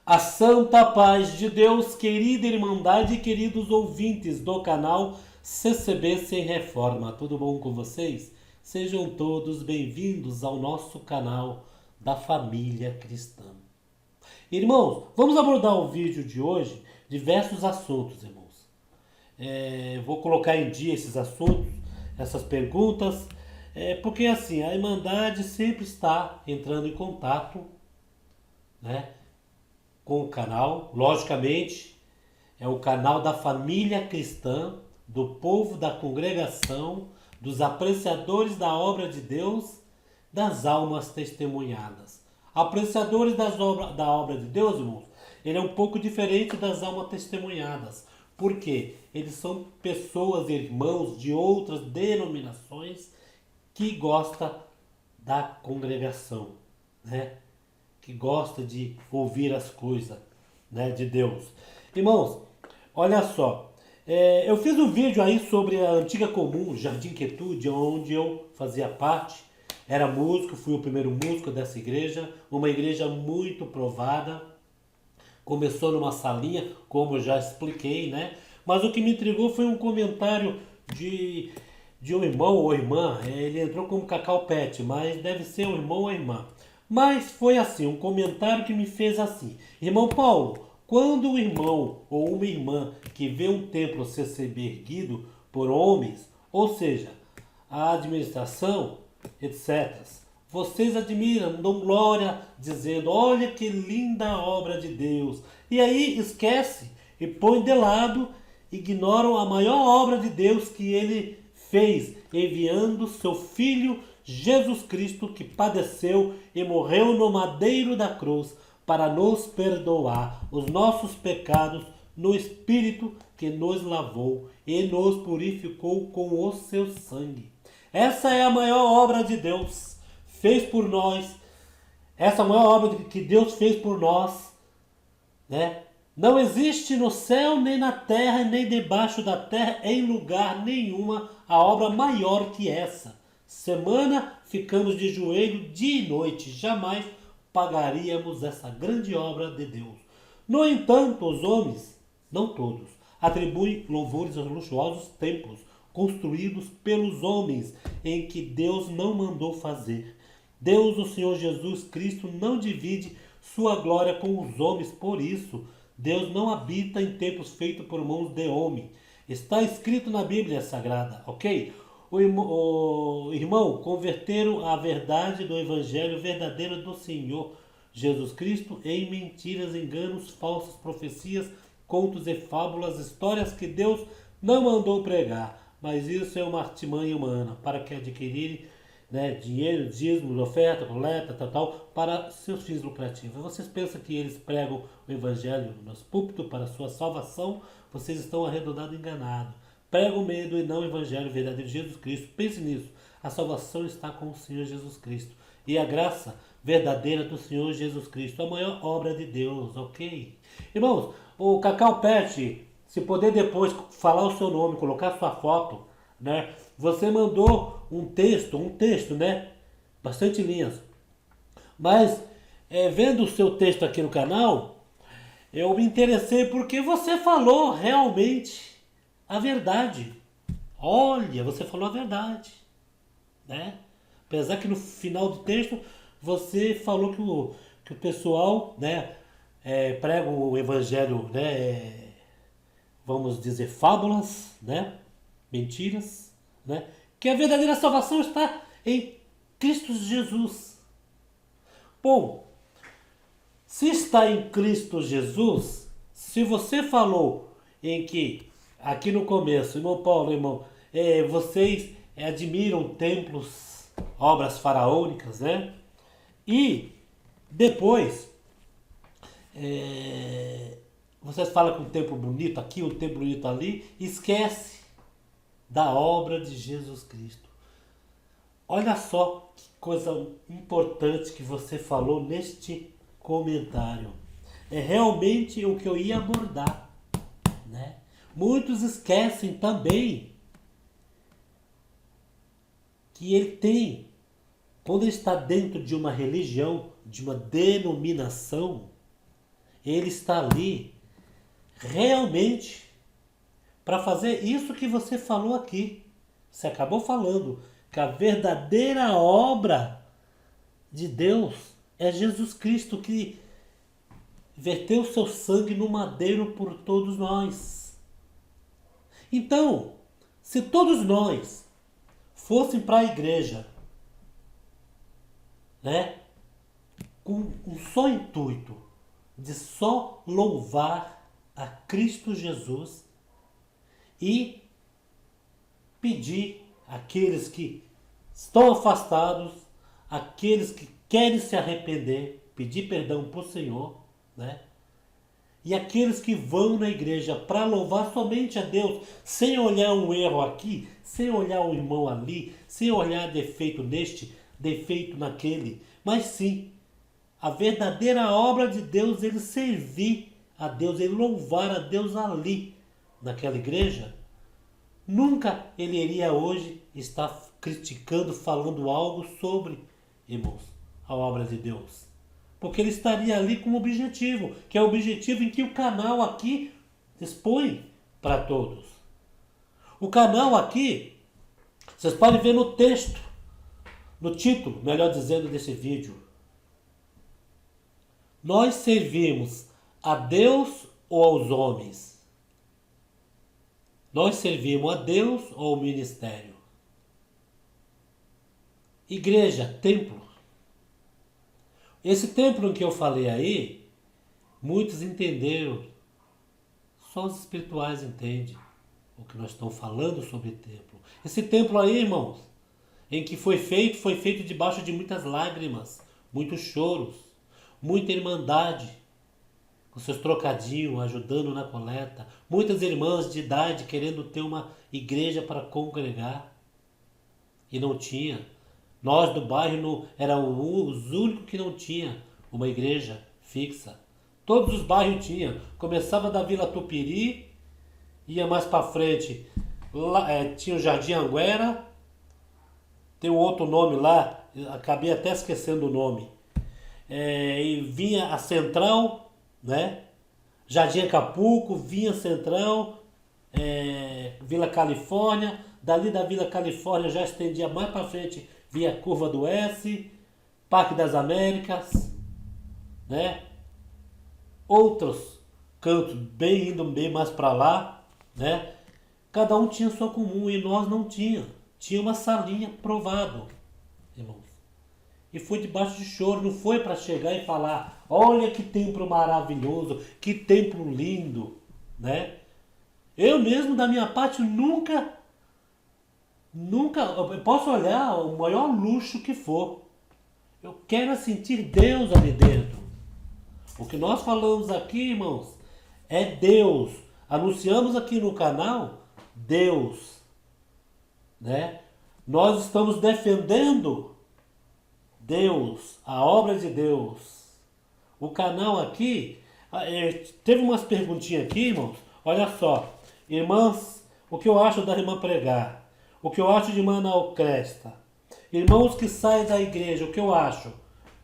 A santa paz de Deus, querida Irmandade e queridos ouvintes do canal CCB Sem Reforma, tudo bom com vocês? Sejam todos bem-vindos ao nosso canal da família cristã. Irmãos, vamos abordar o vídeo de hoje diversos assuntos, irmãos. Vou colocar em dia esses assuntos, essas perguntas, porque assim, a Irmandade sempre está entrando em contato, né, com o canal. Logicamente, é o canal da família cristã, do povo da congregação, dos apreciadores da obra de Deus, das almas testemunhadas. Apreciadores da obra de Deus, irmãos, ele é um pouco diferente das almas testemunhadas. Por quê? Eles são pessoas, irmãos de outras denominações que gostam da congregação, né? Que gosta de ouvir as coisas, né, de Deus. Irmãos, olha só. Eu fiz um vídeo aí sobre a antiga comum, Jardim Quietude, onde eu fazia parte. Era músico, fui o primeiro músico dessa igreja. Uma igreja muito provada. Começou numa salinha, como eu já expliquei, né? Mas o que me intrigou foi um comentário de um irmão ou irmã. Ele entrou como Cacau Pet, mas deve ser um irmão ou irmã. Mas foi assim, um comentário que me fez assim: Irmão Paulo, quando um irmão ou uma irmã que vê um templo ser erguido por homens, ou seja, a administração, etc., vocês admiram, dão glória, dizendo: olha que linda obra de Deus. E aí esquece e põe de lado, ignoram a maior obra de Deus que ele fez, enviando seu Filho Jesus Cristo, que padeceu e morreu no madeiro da cruz para nos perdoar os nossos pecados, no Espírito que nos lavou e nos purificou com o seu sangue. Essa é a maior obra de Deus, fez por nós. Essa maior obra que Deus fez por nós, né? Não existe no céu, nem na terra, nem debaixo da terra, em lugar nenhuma, a obra maior que essa. Semana ficamos de joelho dia e noite, jamais pagaríamos essa grande obra de Deus. No entanto, os homens, não todos, atribuem louvores aos luxuosos templos construídos pelos homens, em que Deus não mandou fazer. Deus, o Senhor Jesus Cristo, não divide sua glória com os homens, por isso Deus não habita em templos feitos por mãos de homem. Está escrito na Bíblia Sagrada, ok? O irmão, converteram a verdade do Evangelho verdadeiro do Senhor Jesus Cristo em mentiras, enganos, falsas profecias, contos e fábulas, histórias que Deus não mandou pregar. Mas isso é uma artimanha humana para que adquirirem, né, dinheiro, dízimos, oferta, coleta, tal, para seus fins lucrativos. Vocês pensam que eles pregam o Evangelho nos púlpitos para sua salvação? Vocês estão arredondados enganados. Pregam o medo e não o Evangelho verdadeiro de Jesus Cristo. Pense nisso. A salvação está com o Senhor Jesus Cristo. E a graça verdadeira do Senhor Jesus Cristo. A maior obra de Deus, ok? Irmãos, o Cacau Pet, se puder depois falar o seu nome, colocar sua foto, né? Você mandou um texto, né? Bastante linhas. Mas, vendo o seu texto aqui no canal, eu me interessei porque você falou realmente a verdade. Olha, você falou a verdade, né? Apesar que no final do texto você falou que o pessoal, né, prega o evangelho, né, vamos dizer fábulas, né, mentiras, né, que a verdadeira salvação está em Cristo Jesus. Bom, se está em Cristo Jesus, se você falou em que aqui no começo, irmão Paulo, irmão, vocês admiram templos, obras faraônicas, né? E depois, vocês falam que um templo bonito aqui, um templo bonito ali, esquece da obra de Jesus Cristo. Olha só que coisa importante que você falou neste comentário. É realmente o que eu ia abordar, né? Muitos esquecem também que ele tem, quando ele está dentro de uma religião, de uma denominação, ele está ali realmente para fazer isso que você falou aqui. Você acabou falando que a verdadeira obra de Deus é Jesus Cristo, que verteu seu sangue no madeiro por todos nós. Então, se todos nós fossem para a igreja, né, com um só intuito de só louvar a Cristo Jesus e pedir àqueles que estão afastados, aqueles que querem se arrepender, pedir perdão para o Senhor, né? E aqueles que vão na igreja para louvar somente a Deus, sem olhar um erro aqui, sem olhar um irmão ali, sem olhar defeito neste, defeito naquele, mas sim a verdadeira obra de Deus, ele servir a Deus, ele louvar a Deus ali, naquela igreja. Nunca ele iria hoje estar criticando, falando algo sobre, irmãos, a obra de Deus. Porque ele estaria ali com um objetivo, que é o objetivo em que o canal aqui expõe para todos. O canal aqui, vocês podem ver no texto, no título, melhor dizendo, desse vídeo. Nós servimos a Deus ou aos homens? Nós servimos a Deus ou ao ministério? Igreja, templo. Esse templo que eu falei aí, muitos entenderam. Só os espirituais entendem o que nós estamos falando sobre templo. Esse templo aí, irmãos, em que foi feito debaixo de muitas lágrimas, muitos choros, muita irmandade, com seus trocadinhos, ajudando na coleta, muitas irmãs de idade querendo ter uma igreja para congregar, e não tinha. Nós do bairro éramos os únicos que não tinha uma igreja fixa. Todos os bairros tinham. Começava da Vila Tupiri, ia mais para frente, lá, tinha o Jardim Anguera, tem um outro nome lá, acabei até esquecendo o nome. E vinha a Central, né? Jardim Acapulco, vinha Central, Vila Califórnia, dali da Vila Califórnia já estendia mais para frente, via Curva do S, Parque das Américas, né? Outros cantos indo bem mais para lá, né? Cada um tinha sua comum e nós não tínhamos. Tinha uma salinha provado, irmãos. E foi debaixo de choro, não foi para chegar e falar, olha que templo maravilhoso, que templo lindo, né? Eu mesmo, da minha parte, nunca, eu posso olhar o maior luxo que for. Eu quero sentir Deus ali dentro. O que nós falamos aqui, irmãos, é Deus. Anunciamos aqui no canal, Deus, né? Nós estamos defendendo Deus, a obra de Deus. O canal aqui, teve umas perguntinhas aqui, irmãos. Olha só, irmãs, o que eu acho da irmã pregar? O que eu acho de irmã Ana Cresta? Irmãos que saem da igreja, o que eu acho?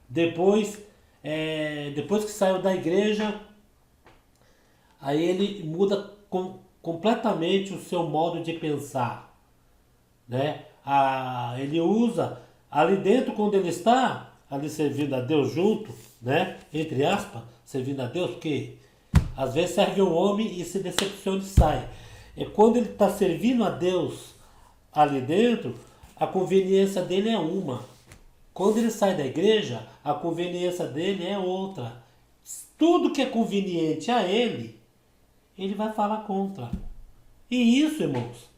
Depois que saiu da igreja, aí ele muda completamente o seu modo de pensar, né? Ele usa ali dentro, quando ele está ali servindo a Deus junto, né? Entre aspas, servindo a Deus, porque às vezes serve um homem e se decepciona e sai. É quando ele está servindo a Deus ali dentro, a conveniência dele é uma. Quando ele sai da igreja, a conveniência dele é outra. Tudo que é conveniente a ele, ele vai falar contra. E isso, irmãos,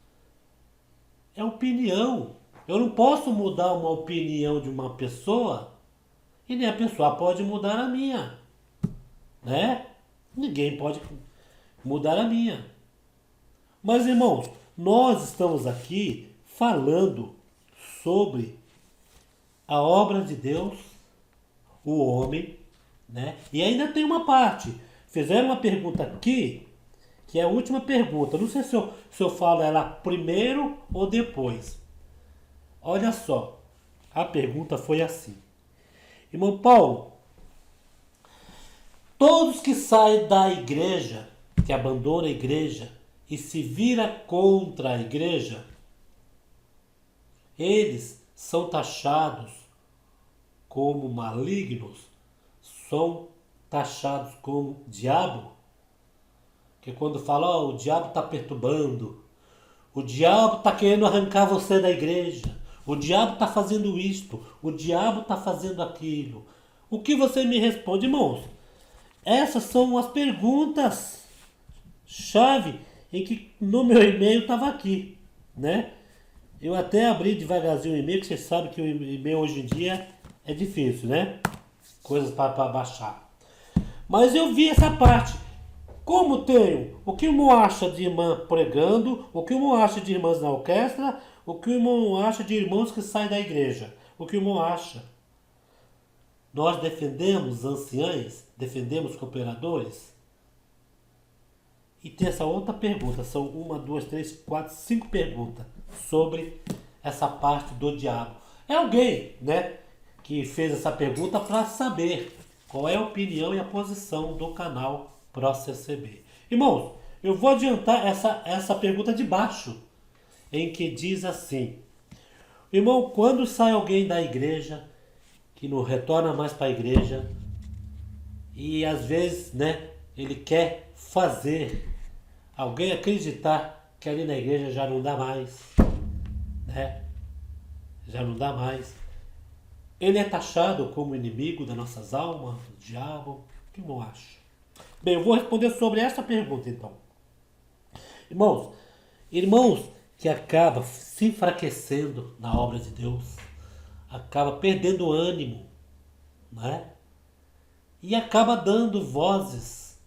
é opinião. Eu não posso mudar uma opinião de uma pessoa e nem a pessoa pode mudar a minha, né? Ninguém pode mudar a minha. Mas, irmãos, nós estamos aqui falando sobre a obra de Deus, o homem, né? E ainda tem uma parte. Fizeram uma pergunta aqui, que é a última pergunta. Não sei se eu falo ela primeiro ou depois. Olha só, a pergunta foi assim. Irmão Paulo, Todos que saem da igreja, que abandonam a igreja e se vira contra a igreja, eles são taxados como malignos, são taxados como diabo. Que quando fala, ó, o diabo está perturbando, o diabo está querendo arrancar você da igreja, o diabo está fazendo isto, o diabo está fazendo aquilo. O que você me responde, irmãos? Essas são as perguntas chave em que no meu e-mail estava aqui, né? Eu até abri devagarzinho o e-mail, que vocês sabem que o e-mail hoje em dia é difícil, né? Coisas para baixar. Mas eu vi essa parte. Como tenho o que o irmão acha de irmã pregando, o que o irmão acha de irmãs na orquestra, o que o irmão acha de irmãos que saem da igreja, o que o irmão acha. Nós defendemos anciães, defendemos cooperadores. E tem essa outra pergunta, são 1, 2, 3, 4, 5 perguntas sobre essa parte do diabo. É alguém, né, que fez essa pergunta para saber qual é a opinião e a posição do canal ProCCB. Irmãos, eu vou adiantar essa pergunta de baixo, em que diz assim: irmão, quando sai alguém da igreja, que não retorna mais para a igreja, e às vezes, né, ele quer fazer alguém acreditar que ali na igreja já não dá mais, né? Já não dá mais. Ele é taxado como inimigo das nossas almas, do diabo. O que eu acho? Bem, eu vou responder sobre essa pergunta então. Irmãos que acabam se enfraquecendo na obra de Deus, acaba perdendo ânimo, né? E acaba dando vozes,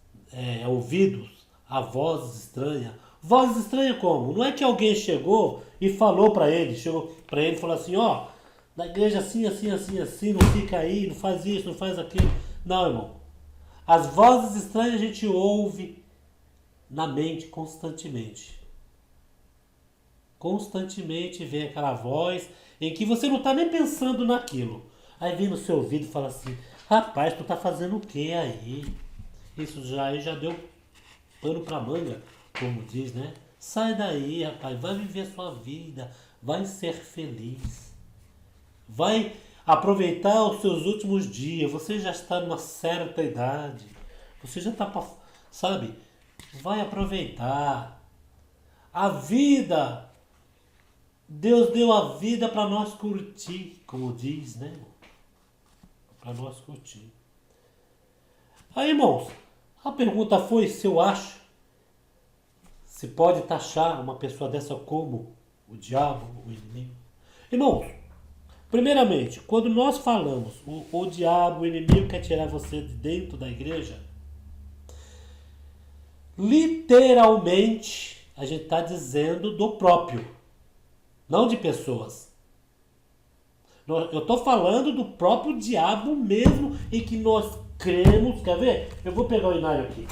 ouvidos a vozes estranhas. Vozes estranhas como? Não é que alguém chegou e falou para ele, e falou assim, ó, na igreja assim, assim, assim, assim, não fica aí, não faz isso, não faz aquilo. Não, irmão. As vozes estranhas a gente ouve na mente constantemente. Constantemente vem aquela voz em que você não está nem pensando naquilo. Aí vem no seu ouvido e fala assim, rapaz, tu tá fazendo o que aí? Isso já deu pano pra manga, como diz, né? Sai daí, rapaz, vai viver a sua vida, vai ser feliz. Vai aproveitar os seus últimos dias, você já está numa certa idade, você já está, sabe? Vai aproveitar. A vida, Deus deu a vida para nós curtir, como diz, né? Para nós curtir. Aí, irmãos, a pergunta foi se eu acho, se pode taxar uma pessoa dessa como o diabo, o inimigo. Irmãos, primeiramente, quando nós falamos o diabo, o inimigo quer tirar você de dentro da igreja, literalmente a gente está dizendo do próprio, não de pessoas. Eu estou falando do próprio diabo mesmo, em que nós cremos. Quer ver? Eu vou pegar o inário aqui.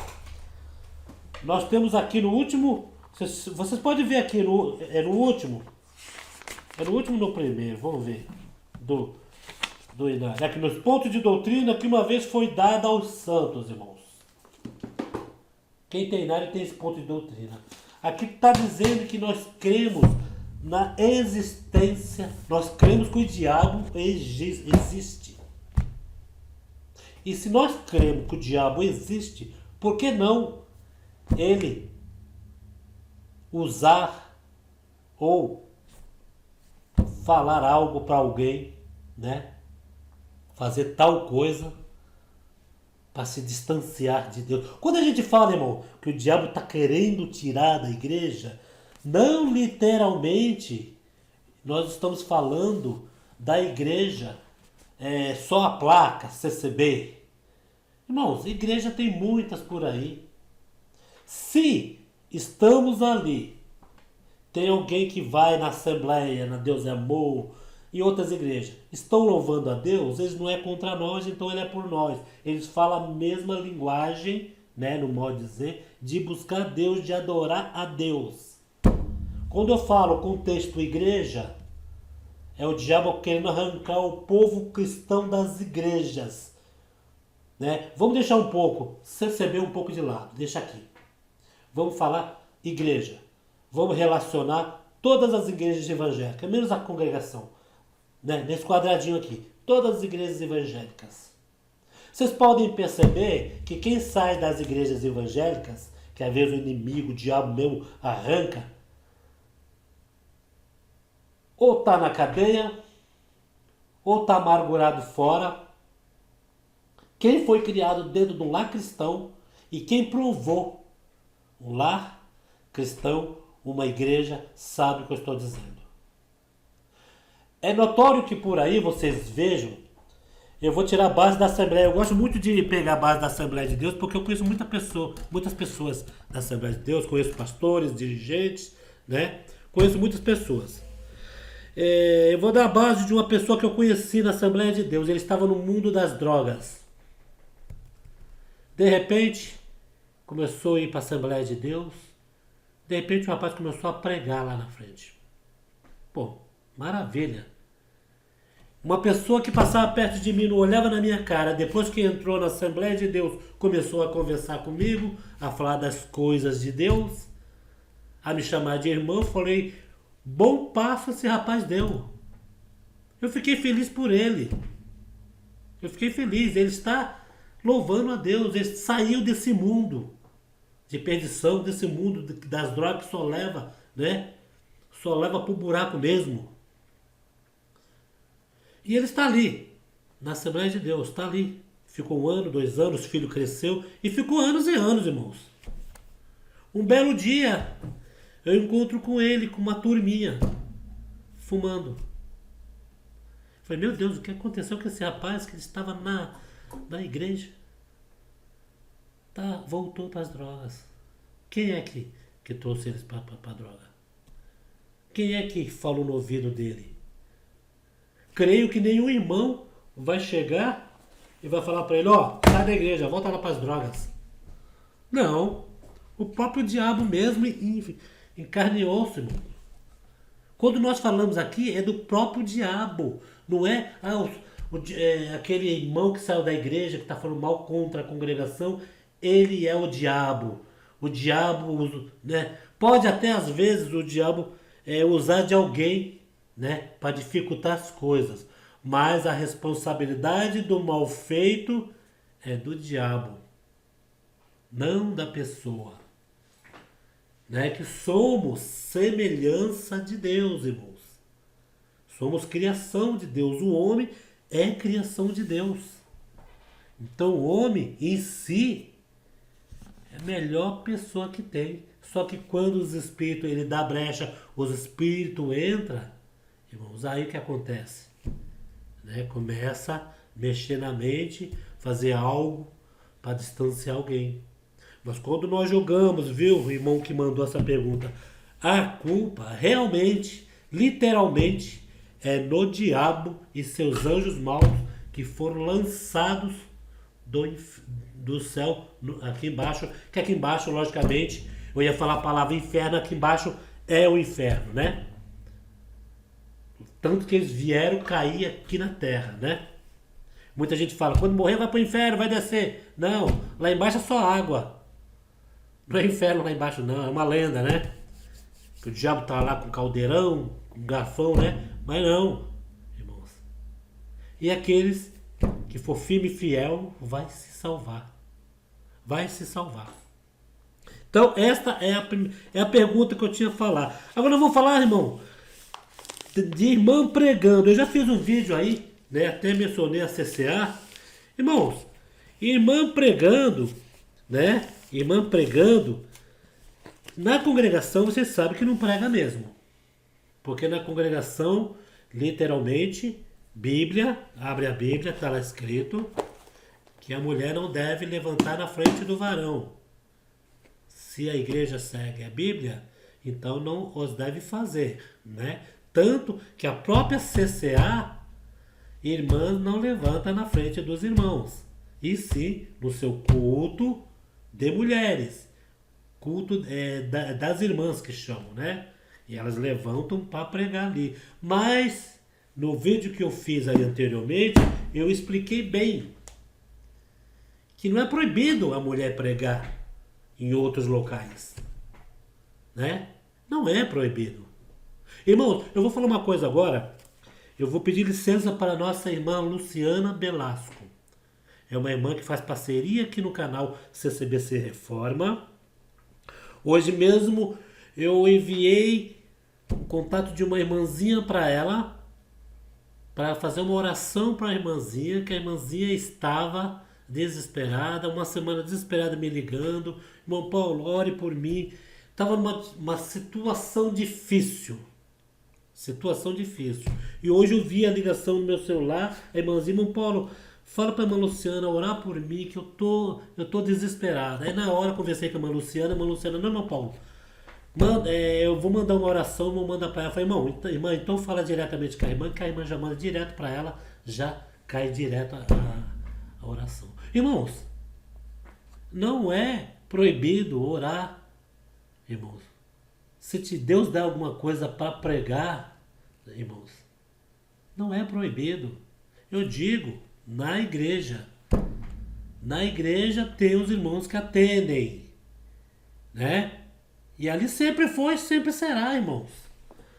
Nós temos aqui no último. Vocês podem ver aqui no último. É no último ou no primeiro? Vamos ver. Do inário. Aqui nos pontos de doutrina que uma vez foi dada aos santos, irmãos. Quem tem inário tem esse ponto de doutrina. Aqui está dizendo que nós cremos na existência, nós cremos que o diabo existe. E se nós cremos que o diabo existe, por que não ele usar ou falar algo para alguém, né? Fazer tal coisa para se distanciar de Deus. Quando a gente fala, irmão, que o diabo está querendo tirar da igreja, não literalmente, nós estamos falando da igreja, só a placa, CCB. Irmãos, igreja tem muitas por aí. Se estamos ali, tem alguém que vai na Assembleia, na Deus é Amor, e outras igrejas, estão louvando a Deus, eles não é contra nós, então ele é por nós. Eles falam a mesma linguagem, né, no modo de dizer, de buscar Deus, de adorar a Deus. Quando eu falo contexto igreja, é o diabo querendo arrancar o povo cristão das igrejas. né? Vamos deixar um pouco, CCB um pouco de lado, deixa aqui. Vamos falar igreja. Vamos relacionar todas as igrejas evangélicas, menos a congregação, né? Nesse quadradinho aqui, todas as igrejas evangélicas. Vocês podem perceber que quem sai das igrejas evangélicas, que às vezes o inimigo, o diabo mesmo arranca, ou está na cadeia, ou está amargurado fora. Quem foi criado dentro de um lar cristão e quem provou um lar cristão, uma igreja, sabe o que eu estou dizendo. É notório que por aí vocês vejam, eu vou tirar a base da Assembleia. Eu gosto muito de pegar a base da Assembleia de Deus porque eu conheço muitas pessoas da Assembleia de Deus, conheço pastores, dirigentes, né? Conheço muitas pessoas. Eu vou dar a base de uma pessoa que eu conheci na Assembleia de Deus. Ele estava no mundo das drogas. De repente, começou a ir para a Assembleia de Deus. De repente, o rapaz começou a pregar lá na frente. Pô, maravilha. Uma pessoa que passava perto de mim, não olhava na minha cara, depois que entrou na Assembleia de Deus, começou a conversar comigo, a falar das coisas de Deus, a me chamar de irmão. Falei, bom passo esse rapaz deu. Eu fiquei feliz por ele. Eu fiquei feliz. Ele está louvando a Deus. Ele saiu desse mundo de perdição, desse mundo das drogas que só leva, né? Só leva pro buraco mesmo. E ele está ali, na Assembleia de Deus, está ali. Ficou 1 ano, 2 anos, o filho cresceu e ficou anos e anos, irmãos. Um belo dia, eu encontro com ele, com uma turminha, fumando. Falei, meu Deus, o que aconteceu com esse rapaz que estava na igreja? Voltou para as drogas. Quem é que trouxe eles para a droga? Quem é que falou no ouvido dele? Creio que nenhum irmão vai chegar e vai falar para ele, sai da igreja, volta lá para as drogas. Não. O próprio diabo mesmo em carne e osso, irmão. Quando nós falamos aqui, é do próprio diabo. Não é, aquele irmão que saiu da igreja, que está falando mal contra a congregação, ele é o diabo. O diabo, né? Pode até às vezes o diabo usar de alguém, né, para dificultar as coisas, mas a responsabilidade do mal feito é do diabo, não da pessoa, né? Que somos semelhança de Deus, irmãos. Somos criação de Deus. O homem é criação de Deus. Então o homem em si é a melhor pessoa que tem. Só que quando os espíritos, ele dá brecha, os espíritos entram, irmãos, aí o que acontece? Né? Começa a mexer na mente, fazer algo para distanciar alguém. Mas quando nós jogamos, viu, o irmão que mandou essa pergunta, a culpa realmente, literalmente, é no diabo e seus anjos maus que foram lançados do céu aqui embaixo, que aqui embaixo, logicamente, eu ia falar a palavra inferno, aqui embaixo é o inferno, né? Tanto que eles vieram cair aqui na terra, né? Muita gente fala, quando morrer vai pro inferno, vai descer. Não, lá embaixo é só água. Não é inferno lá embaixo não, é uma lenda, né? Que o diabo tá lá com caldeirão, com garfão, né? Mas não, irmãos. E aqueles que for firme e fiel, vai se salvar. Vai se salvar. Então, esta é a pergunta que eu tinha a falar. Agora eu vou falar, irmão, de irmã pregando. Eu já fiz um vídeo aí, né? Até mencionei a CCA. Irmãos, irmã pregando, né? Irmã pregando. Na congregação, você sabe que não prega mesmo. Porque na congregação, literalmente, Bíblia, abre a Bíblia, está lá escrito que a mulher não deve levantar na frente do varão. Se a igreja segue a Bíblia, então não os deve fazer, né? Tanto que a própria CCA, irmã não levanta na frente dos irmãos, e sim no seu culto de mulheres, culto das irmãs que chamam, né? E elas levantam para pregar ali. Mas no vídeo que eu fiz aí anteriormente, eu expliquei bem que não é proibido a mulher pregar em outros locais, né? Não é proibido. Irmãos, eu vou falar uma coisa agora. Eu vou pedir licença para a nossa irmã Luciana Belasco. É uma irmã que faz parceria aqui no canal CCBC Reforma. Hoje mesmo eu enviei o contato de uma irmãzinha para ela, para fazer uma oração para a irmãzinha, que a irmãzinha estava desesperada, uma semana desesperada me ligando. Irmão Paulo, ore por mim. Estava numa situação difícil. Situação difícil. E hoje eu vi a ligação no meu celular, a irmãzinha, irmão Paulo, fala para a irmã Luciana orar por mim, que eu tô desesperada. Aí na hora eu conversei com a irmã Luciana, não, irmão Paulo, eu vou mandar uma oração, vou mandar para ela. Eu falei, irmã, então fala diretamente com a irmã, que a irmã já manda direto para ela, já cai direto a oração. Irmãos, não é proibido orar, irmãos. Se Deus dá alguma coisa para pregar, irmãos, não é proibido. Eu digo, na igreja tem os irmãos que atendem, né? E ali sempre foi, sempre será, irmãos.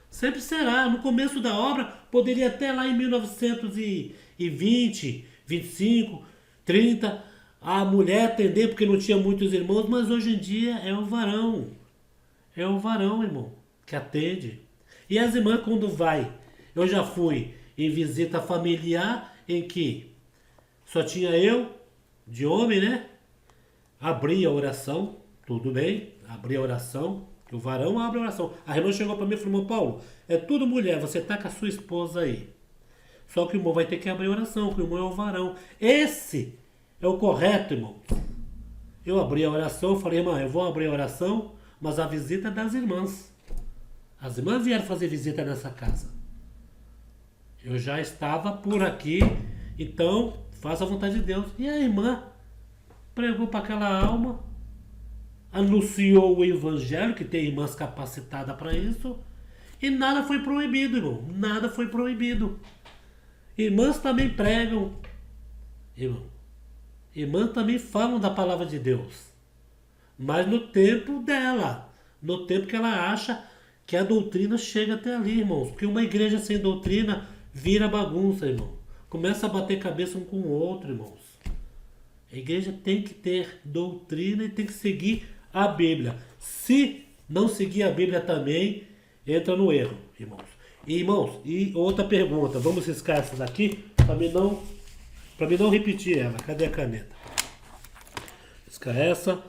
Sempre será. No começo da obra, poderia até lá em 1920, 25, 30, a mulher atender porque não tinha muitos irmãos, mas hoje em dia é o varão. É o varão, irmão, que atende. E as irmãs quando vai, eu já fui em visita familiar em que só tinha eu, de homem, né? Abri a oração, tudo bem, abri a oração, que o varão abre a oração. A irmã chegou para mim e falou, irmão Paulo, é tudo mulher, você tá com a sua esposa aí. Só que o irmão vai ter que abrir a oração, porque o irmão é o varão. Esse é o correto, irmão. Eu abri a oração, falei, irmã, eu vou abrir a oração, mas a visita é das irmãs. As irmãs vieram fazer visita nessa casa. Eu já estava por aqui, então faça a vontade de Deus. E a irmã pregou para aquela alma, anunciou o evangelho, que tem irmãs capacitadas para isso, e nada foi proibido, irmão. Nada foi proibido. Irmãs também pregam, irmão. Irmãs também falam da palavra de Deus. Mas no tempo dela, no tempo que ela acha que a doutrina chega até ali, irmãos. Porque uma igreja sem doutrina vira bagunça, irmão. Começa a bater cabeça um com o outro, irmãos. A igreja tem que ter doutrina e tem que seguir a Bíblia. Se não seguir a Bíblia também, entra no erro, irmãos. E, irmãos, e outra pergunta. Vamos riscar essa daqui para mim não repetir ela. Cadê a caneta? Riscar essa.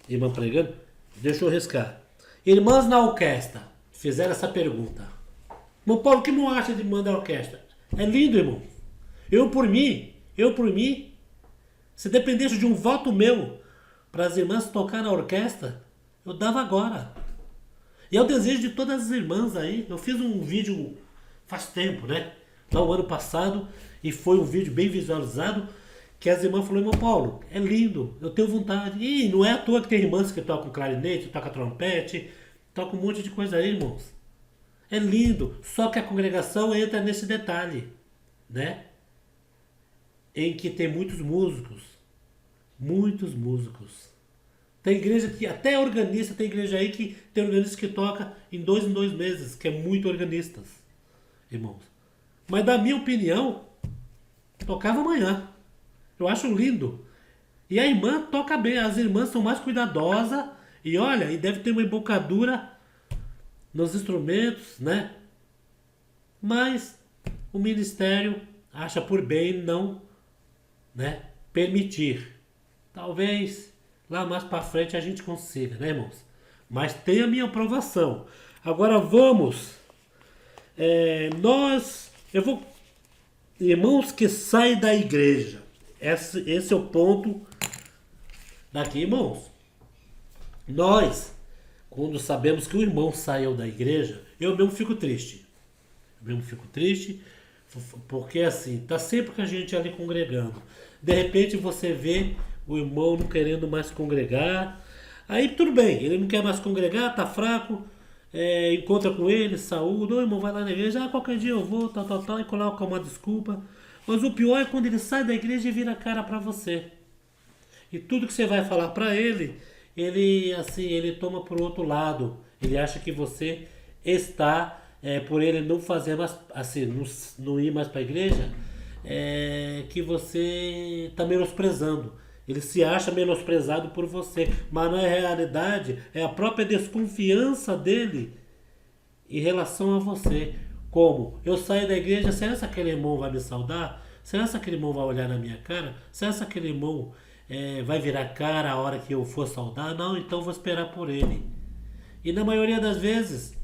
Irmã pregando, deixa eu riscar. Irmãs na orquestra fizeram essa pergunta. Irmão Paulo, o que não acha de irmã da orquestra? É lindo, irmão. Eu por mim, se dependesse de um voto meu para as irmãs tocar na orquestra, eu dava agora. E é o desejo de todas as irmãs aí. Eu fiz um vídeo faz tempo, né? Lá o ano passado, e foi um vídeo bem visualizado, que as irmãs falaram, irmão Paulo, é lindo, eu tenho vontade. E não é à toa que tem irmãs que tocam clarinete, tocam trompete, tocam um monte de coisa aí, irmãos. É lindo, só que a congregação entra nesse detalhe, né? Em que tem muitos músicos. Muitos músicos. Tem igreja que, até organista, tem igreja aí que tem organista que toca em 2 meses, que é muito organistas, irmãos. Mas da minha opinião, tocava amanhã. Eu acho lindo. E a irmã toca bem. As irmãs são mais cuidadosas. E olha, e deve ter uma embocadura nos instrumentos, né? Mas o ministério acha por bem não, né, permitir. Talvez lá mais para frente a gente consiga, né, irmãos? Mas tem a minha aprovação. Agora vamos. Irmãos que saem da igreja. Esse é o ponto daqui, irmãos. Nós, quando sabemos que o irmão saiu da igreja, eu mesmo fico triste. Porque assim, tá sempre com a gente ali congregando. De repente você vê o irmão não querendo mais congregar. Aí tudo bem, ele não quer mais congregar, tá fraco. Encontra com ele, saúde, irmão, vai lá na igreja, qualquer dia eu vou, tal, e coloca uma desculpa. Mas o pior é quando ele sai da igreja e vira a cara para você. E tudo que você vai falar para ele, ele assim, ele toma por outro lado. Ele acha que você está, por ele não fazer mais, assim, não ir mais para a igreja, que você está menosprezando. Ele se acha menosprezado por você, mas na realidade é a própria desconfiança dele em relação a você. Como? Eu saio da igreja, será que aquele irmão vai me saudar? Será que aquele irmão vai olhar na minha cara? Será que aquele irmão vai virar cara a hora que eu for saudar? Não, então vou esperar por ele. E na maioria das vezes,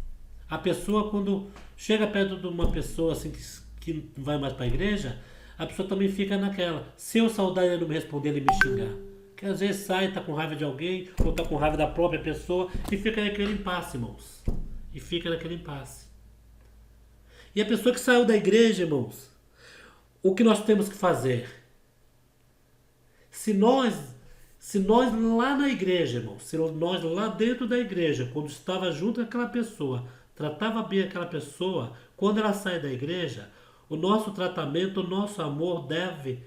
a pessoa quando chega perto de uma pessoa assim que não vai mais para a igreja, a pessoa também fica naquela. Se eu saudar e ele não me responder, ele me xingar. Que às vezes sai, tá com raiva de alguém, ou tá com raiva da própria pessoa, e fica naquele impasse, irmãos. E fica naquele impasse. E a pessoa que saiu da igreja, irmãos, o que nós temos que fazer? Se nós lá na igreja, irmãos, se nós lá dentro da igreja, quando estava junto com aquela pessoa, tratava bem aquela pessoa, quando ela sai da igreja, o nosso tratamento, o nosso amor deve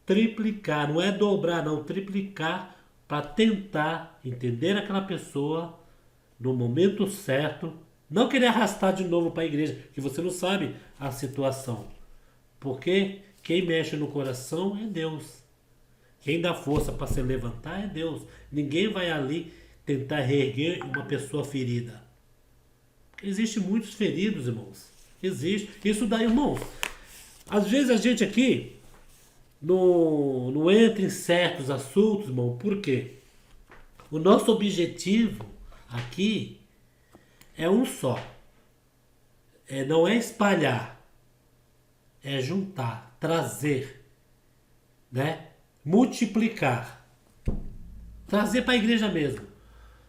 triplicar, não é dobrar, não, triplicar para tentar entender aquela pessoa no momento certo, não querer arrastar de novo para a igreja, que você não sabe a situação. Porque quem mexe no coração é Deus. Quem dá força para se levantar é Deus. Ninguém vai ali tentar reerguer uma pessoa ferida. Existem muitos feridos, irmãos. Existe. Isso daí, irmãos. Às vezes a gente aqui não entra em certos assuntos, irmão. Por quê? O nosso objetivo aqui é um só. Não é espalhar. É juntar, trazer, né? Multiplicar. Trazer para a igreja mesmo.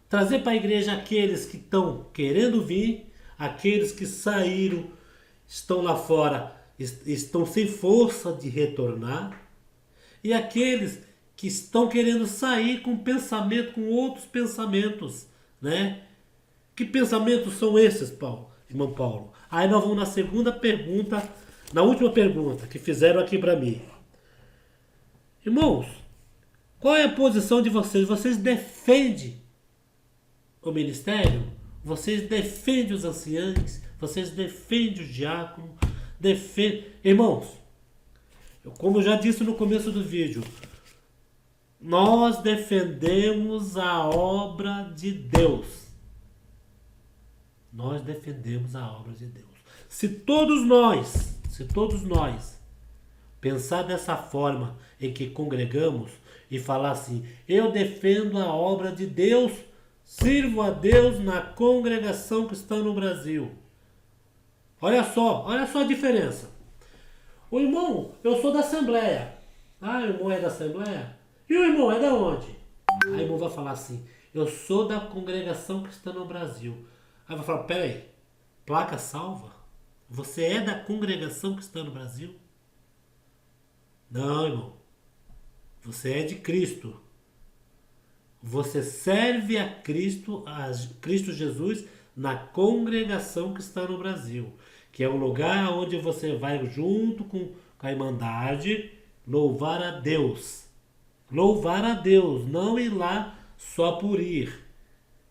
Trazer para a igreja aqueles que estão querendo vir, aqueles que saíram, estão lá fora, estão sem força de retornar, e aqueles que estão querendo sair com pensamento, com outros pensamentos, né? Que pensamentos são esses, irmão Paulo? Aí nós vamos na segunda pergunta, na última pergunta que fizeram aqui para mim. Irmãos, qual é a posição de vocês? Vocês defendem o ministério? Vocês defendem os anciãos? Vocês defendem os diáconos? Irmãos, como eu já disse no começo do vídeo, nós defendemos a obra de Deus. Nós defendemos a obra de Deus. Se todos nós pensar dessa forma em que congregamos e falar assim, eu defendo a obra de Deus, sirvo a Deus na congregação que está no Brasil. Olha só a diferença. O irmão, eu sou da Assembleia. Ah, o irmão é da Assembleia? E o irmão é da onde? Aí o irmão vai falar assim, eu sou da congregação que está no Brasil. Aí vai falar, peraí, placa salva? Você é da congregação que está no Brasil? Não, irmão. Você é de Cristo. Você serve a Cristo Jesus na congregação que está no Brasil, que é um lugar onde você vai junto com a Irmandade louvar a Deus. Louvar a Deus, não ir lá só por ir,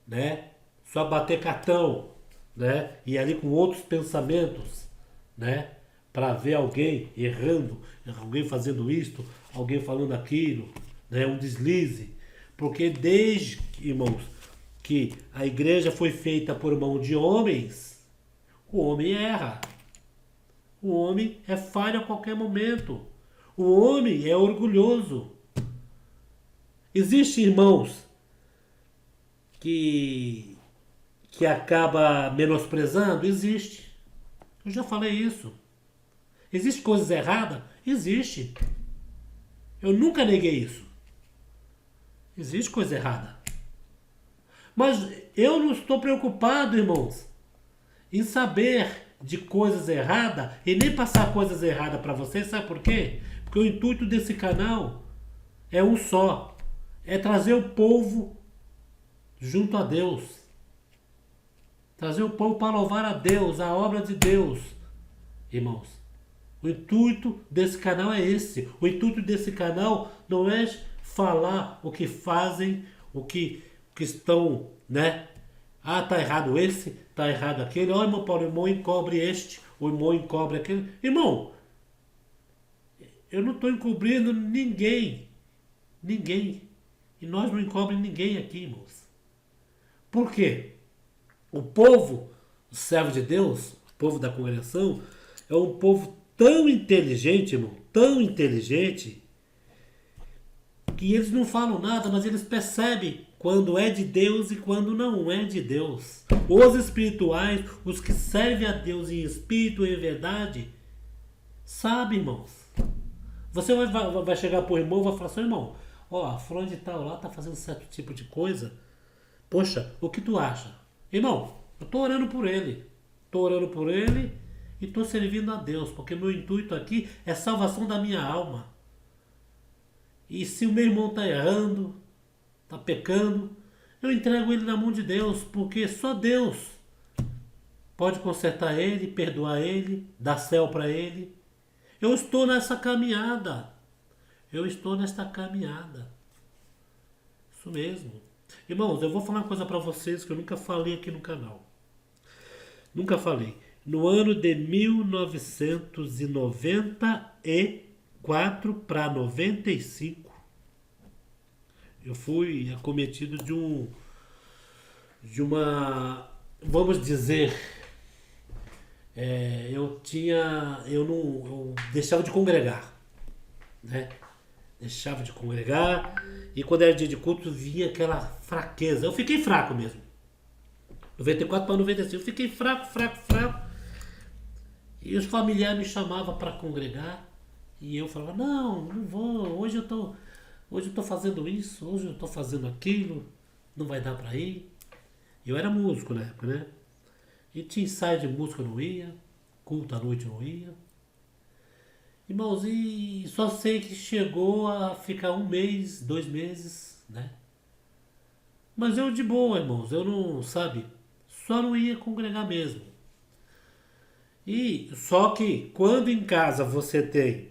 né? Só bater cartão, né? E ali com outros pensamentos, né? Para ver alguém errando, alguém fazendo isto, alguém falando aquilo, né? Um deslize. Porque desde, irmãos, que a igreja foi feita por mão de homens, o homem erra. O homem é falho a qualquer momento. O homem é orgulhoso. Existem irmãos que acaba menosprezando? Existe. Eu já falei isso. Existe coisas erradas? Existe. Eu nunca neguei isso. Existe coisa errada. Mas eu não estou preocupado, irmãos, em saber de coisas erradas e nem passar coisas erradas para vocês. Sabe por quê? Porque o intuito desse canal é um só. É trazer o povo junto a Deus. Trazer o povo para louvar a Deus, a obra de Deus. Irmãos, o intuito desse canal é esse. O intuito desse canal não é falar o que fazem, o que estão, né? Ah, tá errado esse, tá errado aquele. Ó, irmão Paulo, o irmão encobre este, o irmão encobre aquele. Irmão, eu não estou encobrindo ninguém. Ninguém. E nós não encobrem ninguém aqui, irmãos. Por quê? O povo, o servo de Deus, o povo da congregação, é um povo tão inteligente, irmão, tão inteligente, que eles não falam nada, mas eles percebem quando é de Deus e quando não é de Deus. Os espirituais, os que servem a Deus em espírito e em verdade, sabem, irmãos. Você vai chegar pro irmão e vai falar assim, irmão, ó, a fulano de tal lá tá fazendo certo tipo de coisa. Poxa, o que tu acha? Irmão, eu tô orando por ele. Tô orando por ele e tô servindo a Deus, porque meu intuito aqui é salvação da minha alma. E se o meu irmão está errando, está pecando, eu entrego ele na mão de Deus, porque só Deus pode consertar ele, perdoar ele, dar céu para ele. Eu estou nessa caminhada. Eu estou nesta caminhada. Isso mesmo. Irmãos, eu vou falar uma coisa para vocês que eu nunca falei aqui no canal. Nunca falei. No ano de 1994 para 95, eu fui acometido de uma, vamos dizer, eu deixava de congregar, né? Deixava de congregar e quando era dia de culto via aquela fraqueza. Eu fiquei fraco mesmo. 94 para 95, eu fiquei fraco. E os familiares me chamavam para congregar e eu falava, não vou, hoje eu tô fazendo isso, hoje eu tô fazendo aquilo, não vai dar para ir. Eu era músico na época, né? E tinha ensaio de música, eu não ia, culto à noite eu não ia. Irmãos, e só sei que chegou a ficar 1 mês, 2 meses, né? Mas eu de boa, irmãos, eu não, sabe, só não ia congregar mesmo. E só que quando em casa você tem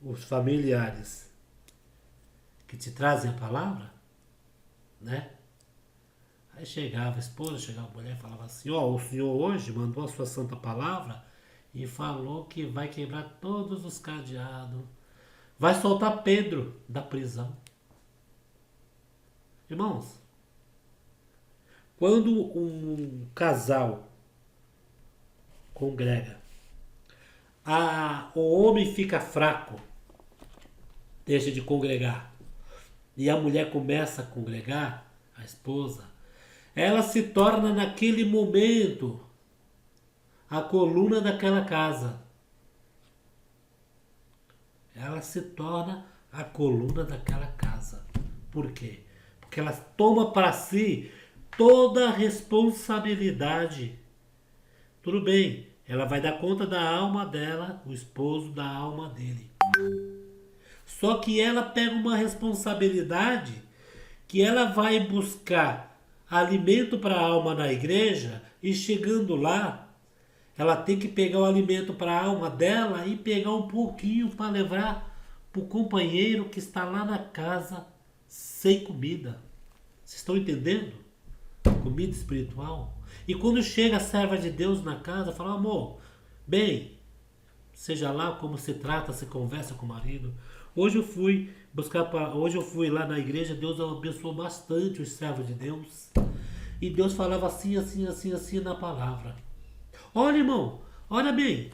os familiares que te trazem a palavra, né? Aí chegava a esposa, chegava a mulher e falava assim, ó, o senhor hoje mandou a sua santa palavra e falou que vai quebrar todos os cadeados, vai soltar Pedro da prisão. Irmãos, quando um casal congrega, o homem fica fraco, deixa de congregar, e a mulher começa a congregar, a esposa, ela se torna naquele momento a coluna daquela casa. Ela se torna a coluna daquela casa. Por quê? Porque ela toma para si toda a responsabilidade. Tudo bem, ela vai dar conta da alma dela, o esposo da alma dele. Só que ela pega uma responsabilidade que ela vai buscar alimento para a alma na igreja e chegando lá, ela tem que pegar o alimento para a alma dela e pegar um pouquinho para levar para o companheiro que está lá na casa sem comida. Vocês estão entendendo? Comida espiritual. E quando chega a serva de Deus na casa, fala, amor, bem, seja lá como se trata, se conversa com o marido. Hoje eu fui lá na igreja, Deus abençoou bastante os servos de Deus. E Deus falava assim na palavra. Olha, irmão, olha bem.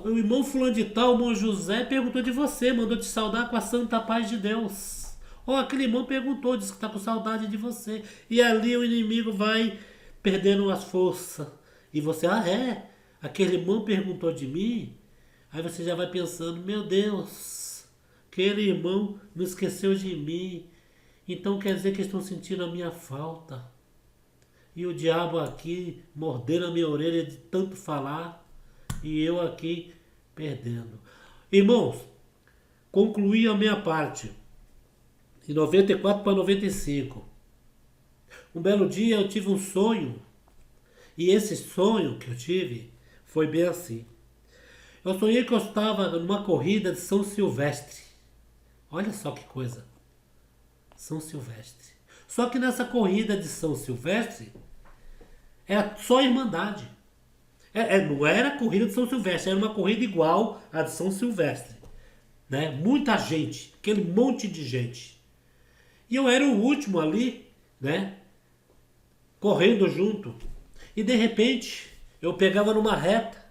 O irmão fulano de tal, o irmão José, perguntou de você, mandou te saudar com a santa paz de Deus. Aquele irmão perguntou, disse que está com saudade de você. E ali o inimigo vai perdendo as forças. E você, aquele irmão perguntou de mim. Aí você já vai pensando, meu Deus, aquele irmão não esqueceu de mim. Então quer dizer que estão sentindo a minha falta. E o diabo aqui mordendo a minha orelha de tanto falar. E eu aqui perdendo. Irmãos, concluí a minha parte. De 94 para 95. Um belo dia eu tive um sonho. E esse sonho que eu tive foi bem assim. Eu sonhei que eu estava numa corrida de São Silvestre. Olha só que coisa. São Silvestre. Só que nessa corrida de São Silvestre era só irmandade. Não era a corrida de São Silvestre, era uma corrida igual à de São Silvestre. Né? Muita gente, aquele monte de gente. E eu era o último ali, né? Correndo junto. E de repente, eu pegava numa reta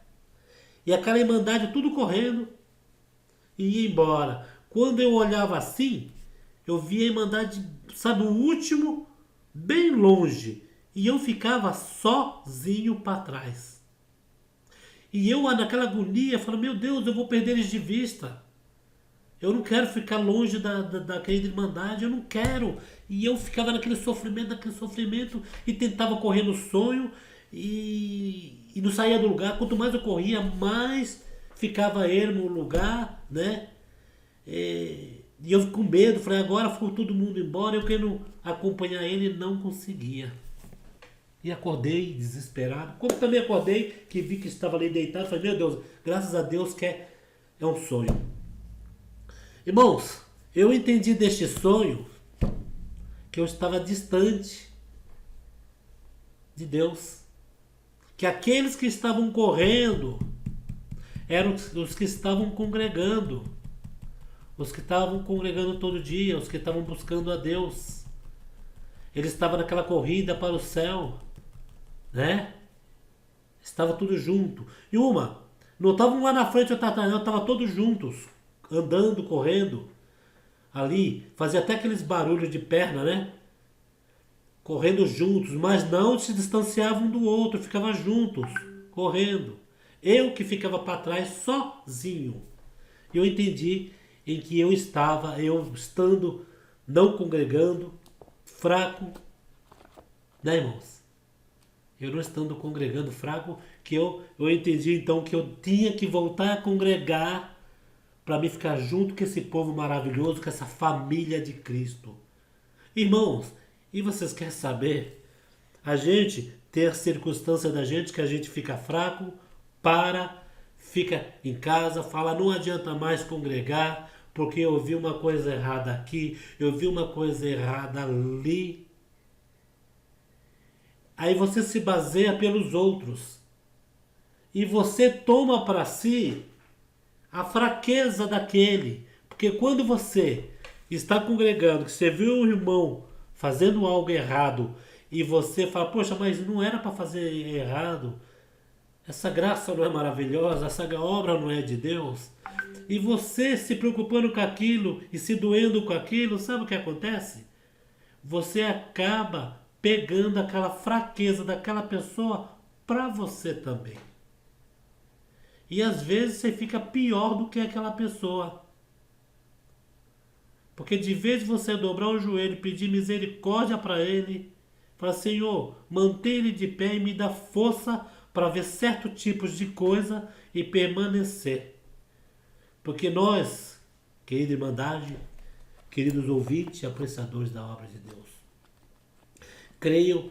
e aquela irmandade tudo correndo e ia embora. Quando eu olhava assim, eu via a irmandade, sabe, o último, bem longe. E eu ficava sozinho para trás. E eu, naquela agonia, falei, meu Deus, eu vou perder eles de vista. Eu não quero ficar longe daquela irmandade, eu não quero. E eu ficava naquele sofrimento, e tentava correr no sonho e não saía do lugar. Quanto mais eu corria, mais ficava ermo o lugar, né? E eu com medo, falei, agora foi todo mundo embora, eu quero acompanhar ele e não conseguia. E acordei desesperado. Como também acordei, que vi que estava ali deitado, falei, meu Deus, graças a Deus que é um sonho. Irmãos, eu entendi deste sonho que eu estava distante de Deus. Que aqueles que estavam correndo eram os que estavam congregando. Os que estavam congregando todo dia, os que estavam buscando a Deus. Ele estava naquela corrida para o céu, né? Estava tudo junto. E não estavam lá na frente, eu estava todos juntos, andando, correndo. Ali, fazia até aqueles barulhos de perna, né? Correndo juntos, mas não se distanciavam um do outro, ficavam juntos, correndo. Eu que ficava para trás sozinho. Eu entendi em que eu estando não congregando, fraco, né, irmãos? Eu não estando congregando fraco, que eu entendi então que eu tinha que voltar a congregar para me ficar junto com esse povo maravilhoso, com essa família de Cristo. Irmãos, e vocês querem saber? A gente tem a circunstância da gente que a gente fica fraco, fica em casa, fala, não adianta mais congregar, porque eu vi uma coisa errada aqui, eu vi uma coisa errada ali. Aí você se baseia pelos outros. E você toma para si a fraqueza daquele. Porque quando você está congregando, que você viu um irmão fazendo algo errado, e você fala, poxa, mas não era para fazer errado, essa graça não é maravilhosa, essa obra não é de Deus, e você se preocupando com aquilo e se doendo com aquilo, sabe o que acontece? Você acaba pegando aquela fraqueza daquela pessoa para você também. E às vezes você fica pior do que aquela pessoa. Porque de vez em você dobrar o joelho e pedir misericórdia para ele, fala, Senhor, mantém ele de pé e me dá força para ver certos tipos de coisa e permanecer. Porque nós, querida Irmandade, queridos ouvintes e apreciadores da obra de Deus, creio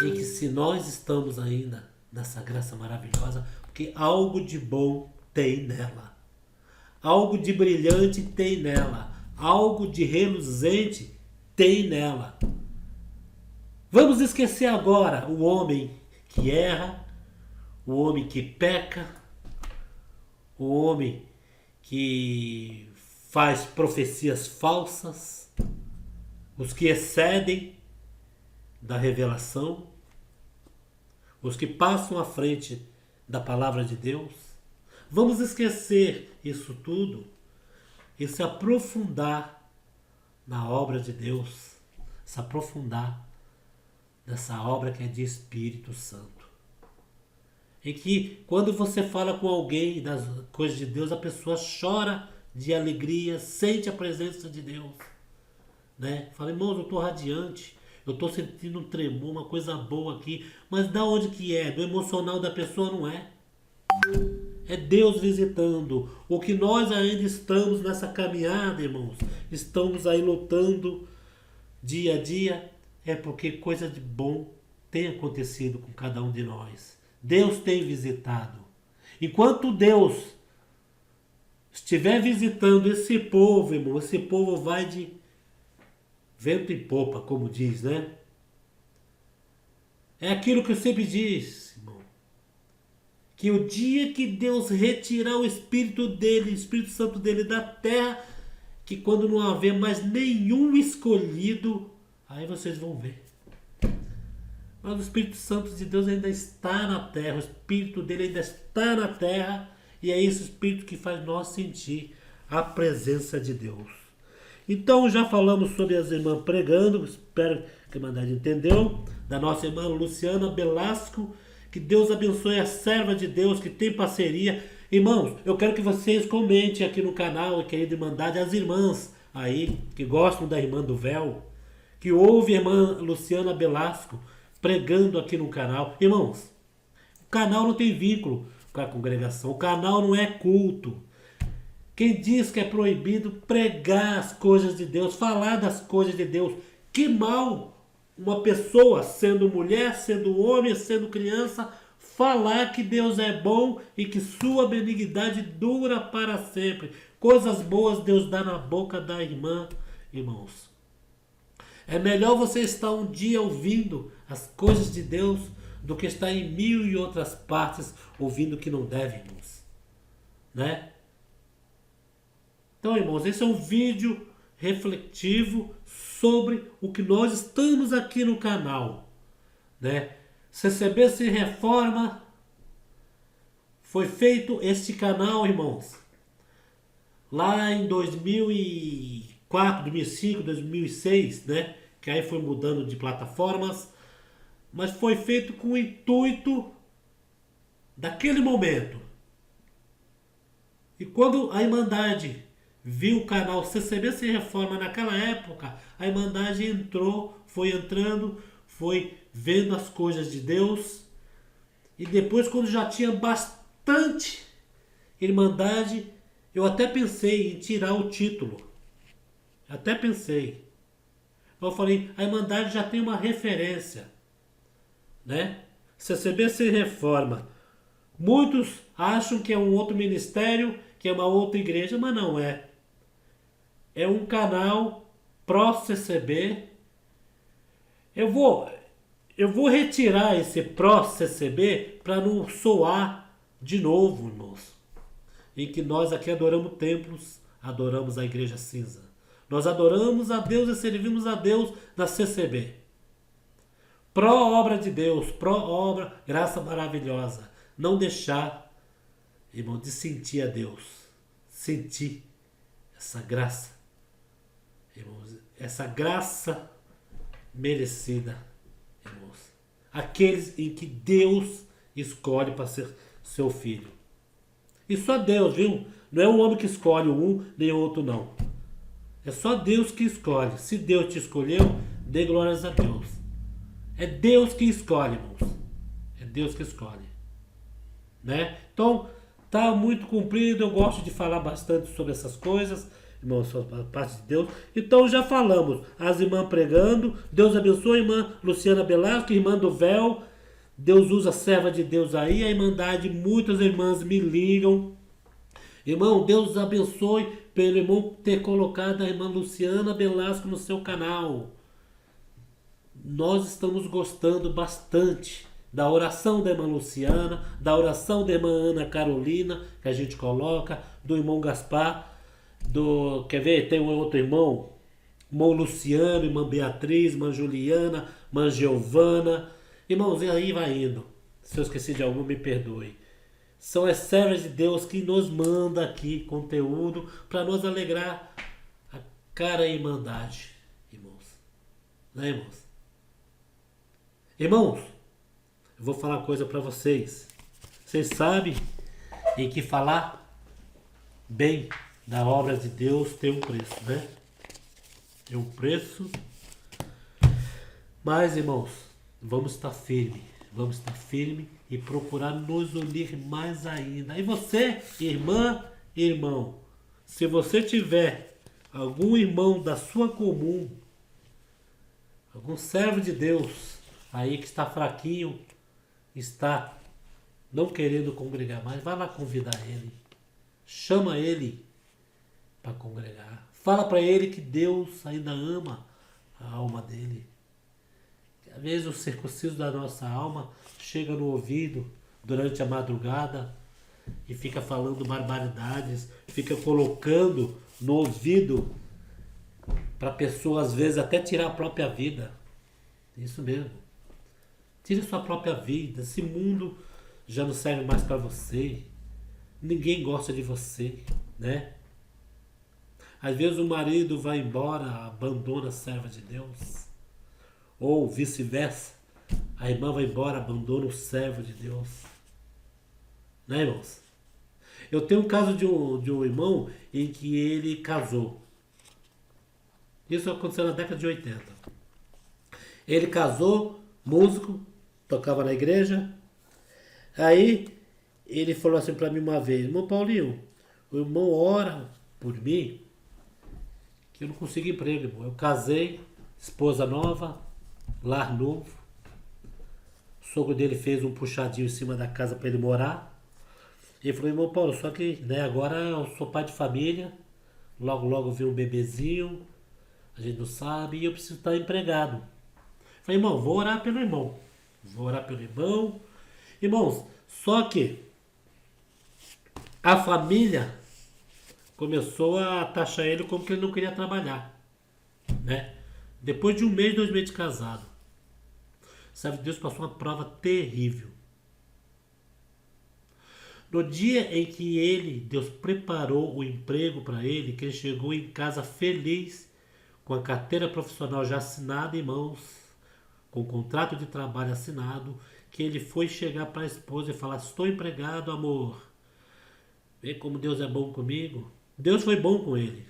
em que se nós estamos ainda nessa graça maravilhosa, porque algo de bom tem nela, algo de brilhante tem nela, algo de reluzente tem nela. Vamos esquecer agora o homem que erra, o homem que peca, o homem que faz profecias falsas, os que excedem da revelação, os que passam à frente da palavra de Deus. Vamos esquecer isso tudo e se aprofundar na obra de Deus, se aprofundar nessa obra que é de Espírito Santo. E que quando você fala com alguém das coisas de Deus, a pessoa chora de alegria, sente a presença de Deus. Né? Fala, irmãos, eu estou radiante, eu estou sentindo um tremor, uma coisa boa aqui. Mas da onde que é? Do emocional da pessoa não é. É Deus visitando. O que nós ainda estamos nessa caminhada, irmãos, estamos aí lutando dia a dia, é porque coisa de bom tem acontecido com cada um de nós. Deus tem visitado. Enquanto Deus estiver visitando esse povo, irmão, esse povo vai de vento em popa, como diz, né? É aquilo que eu sempre disse, irmão. Que o dia que Deus retirar o Espírito dele, o Espírito Santo dele da terra, que quando não haver mais nenhum escolhido, aí vocês vão ver. Mas o Espírito Santo de Deus ainda está na terra, o Espírito dele ainda está na terra, e é esse Espírito que faz nós sentir a presença de Deus. Então já falamos sobre as irmãs pregando, espero que a Irmandade entendeu, da nossa irmã Luciana Belasco, que Deus abençoe a serva de Deus, que tem parceria. Irmãos, eu quero que vocês comentem aqui no canal, querida Irmandade, as irmãs aí, que gostam da irmã do véu, que ouve a irmã Luciana Belasco pregando aqui no canal. Irmãos, o canal não tem vínculo com a congregação, o canal não é culto. Quem diz que é proibido pregar as coisas de Deus, falar das coisas de Deus, que mal uma pessoa, sendo mulher, sendo homem, sendo criança, falar que Deus é bom e que sua benignidade dura para sempre. Coisas boas Deus dá na boca da irmã, irmãos. É melhor você estar um dia ouvindo as coisas de Deus do que estar em mil e outras partes ouvindo o que não deve, irmãos. Né? Então, irmãos, esse é um vídeo refletivo sobre o que nós estamos aqui no canal, né? CCB Sem Reforma, foi feito este canal, irmãos, lá em 2004, 2005, 2006, né? Que aí foi mudando de plataformas, mas foi feito com o intuito daquele momento. E quando a Irmandade viu o canal CCB Sem Reforma naquela época, a Irmandade entrou, foi entrando, foi vendo as coisas de Deus. E depois, quando já tinha bastante Irmandade, eu até pensei em tirar o título. Até pensei. Eu falei, a Irmandade já tem uma referência, né? CCB Sem Reforma. Muitos acham que é um outro ministério, que é uma outra igreja, mas não é. É um canal pró-CCB. Eu vou retirar esse pró-CCB para não soar de novo, irmãos. Em que nós aqui adoramos templos, adoramos a igreja cinza. Nós adoramos a Deus e servimos a Deus na CCB. Pró-obra de Deus, pró-obra, graça maravilhosa. Não deixar, irmão, de sentir a Deus. Sentir essa graça. Irmãos, essa graça merecida, irmãos. Aqueles em que Deus escolhe para ser seu filho. E só Deus, viu? Não é o homem que escolhe um nem o outro, não. É só Deus que escolhe. Se Deus te escolheu, dê glórias a Deus. É Deus que escolhe, irmãos. É Deus que escolhe. Né? Então, tá muito comprido. Eu gosto de falar bastante sobre essas coisas, irmãos, a parte de Deus. Então já falamos, as irmãs pregando, Deus abençoe a irmã Luciana Belasco, irmã do véu. Deus usa a serva de Deus aí, a Irmandade, muitas irmãs me ligam. Irmão, Deus abençoe pelo irmão ter colocado a irmã Luciana Belasco no seu canal. Nós estamos gostando bastante da oração da irmã Luciana, da oração da irmã Ana Carolina, que a gente coloca, do irmão Gaspar, quer ver, tem um outro irmão Luciano, irmã Beatriz, irmã Juliana, irmã Giovana. Irmãos, e aí vai indo. Se eu esqueci de algum, me perdoe. São as servas de Deus que nos manda aqui conteúdo para nos alegrar a cara e Irmandade, irmãos. Né, irmãos? Irmãos, eu vou falar uma coisa para vocês. Vocês sabem em que falar bem da obra de Deus tem um preço, né? Tem um preço. Mas, irmãos, vamos estar firme e procurar nos unir mais ainda. E você, irmã, irmão, se você tiver algum irmão da sua comum, algum servo de Deus aí que está fraquinho, está não querendo congregar mais, vai lá convidar ele. Chama ele para congregar. Fala para ele que Deus ainda ama a alma dele. Às vezes o circunciso da nossa alma chega no ouvido durante a madrugada e fica falando barbaridades, fica colocando no ouvido para a pessoa às vezes até tirar a própria vida. Isso mesmo. Tire sua própria vida. Esse mundo já não serve mais para você. Ninguém gosta de você, né? Às vezes o marido vai embora, abandona a serva de Deus. Ou vice-versa. A irmã vai embora, abandona o servo de Deus. Né, irmãos? Eu tenho um caso de um irmão em que ele casou. Isso aconteceu na década de 80. Ele casou, músico, tocava na igreja. Aí ele falou assim para mim uma vez: irmão Paulinho, o irmão ora por mim que eu não consigo emprego, irmão. Eu casei, esposa nova, lar novo. O sogro dele fez um puxadinho em cima da casa para ele morar. Ele falou: irmão Paulo, só que né, agora eu sou pai de família, logo logo vem um bebezinho, a gente não sabe, e eu preciso estar empregado. Eu falei: irmão, vou orar pelo irmão. Vou orar pelo irmão. Irmãos, só que a família começou a taxar ele como que ele não queria trabalhar, né? Depois de um mês, 2 meses de casado, sabe, Deus passou uma prova terrível. No dia em que Deus preparou o emprego para ele, que ele chegou em casa feliz, com a carteira profissional já assinada em mãos, com o contrato de trabalho assinado, que ele foi chegar para a esposa e falar: estou empregado, amor. Vê como Deus é bom comigo. Deus foi bom com ele.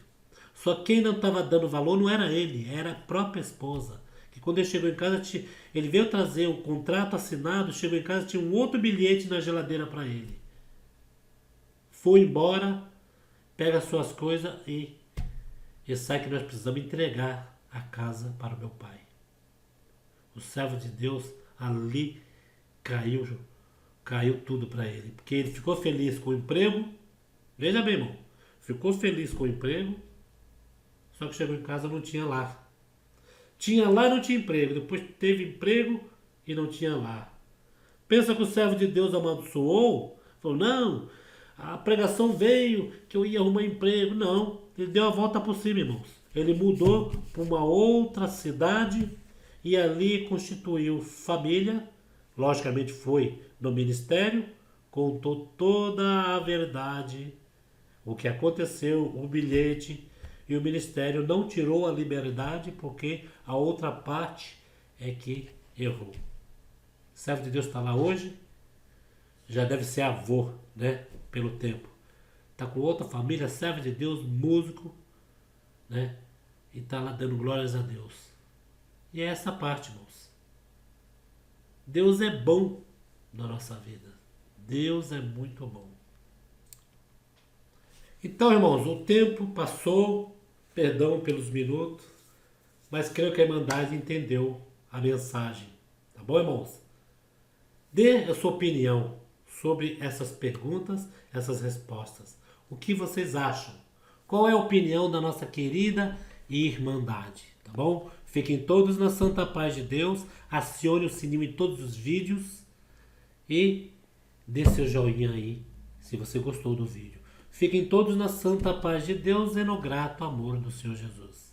Só quem não estava dando valor não era ele, era a própria esposa. Que quando ele chegou em casa, ele veio trazer o contrato assinado, chegou em casa, tinha um outro bilhete na geladeira para ele. Foi embora, pega suas coisas e sai que nós precisamos entregar a casa para o meu pai. O servo de Deus ali caiu tudo para ele. Porque ele ficou feliz com o emprego. Veja bem, irmão. Ficou feliz com o emprego. Só que chegou em casa e não tinha lá. Tinha lá e não tinha emprego. Depois teve emprego e não tinha lá. Pensa que o servo de Deus amaldiçoou. Falou: não, a pregação veio que eu ia arrumar emprego. Não, ele deu a volta por cima, irmãos. Ele mudou para uma outra cidade e ali constituiu família. Logicamente foi no ministério, contou toda a verdade, o que aconteceu, o bilhete, e o ministério não tirou a liberdade porque a outra parte é que errou. O servo de Deus está lá hoje, já deve ser avô, né, pelo tempo. Está com outra família, servo de Deus, músico, né, e está lá dando glórias a Deus. E é essa parte, irmãos. Deus é bom na nossa vida. Deus é muito bom. Então, irmãos, o tempo passou, perdão pelos minutos, mas creio que a Irmandade entendeu a mensagem. Tá bom, irmãos? Dê a sua opinião sobre essas perguntas, essas respostas. O que vocês acham? Qual é a opinião da nossa querida Irmandade? Tá bom? Fiquem todos na santa paz de Deus. Acione o sininho em todos os vídeos. E dê seu joinha aí, se você gostou do vídeo. Fiquem todos na santa paz de Deus e no grato amor do Senhor Jesus.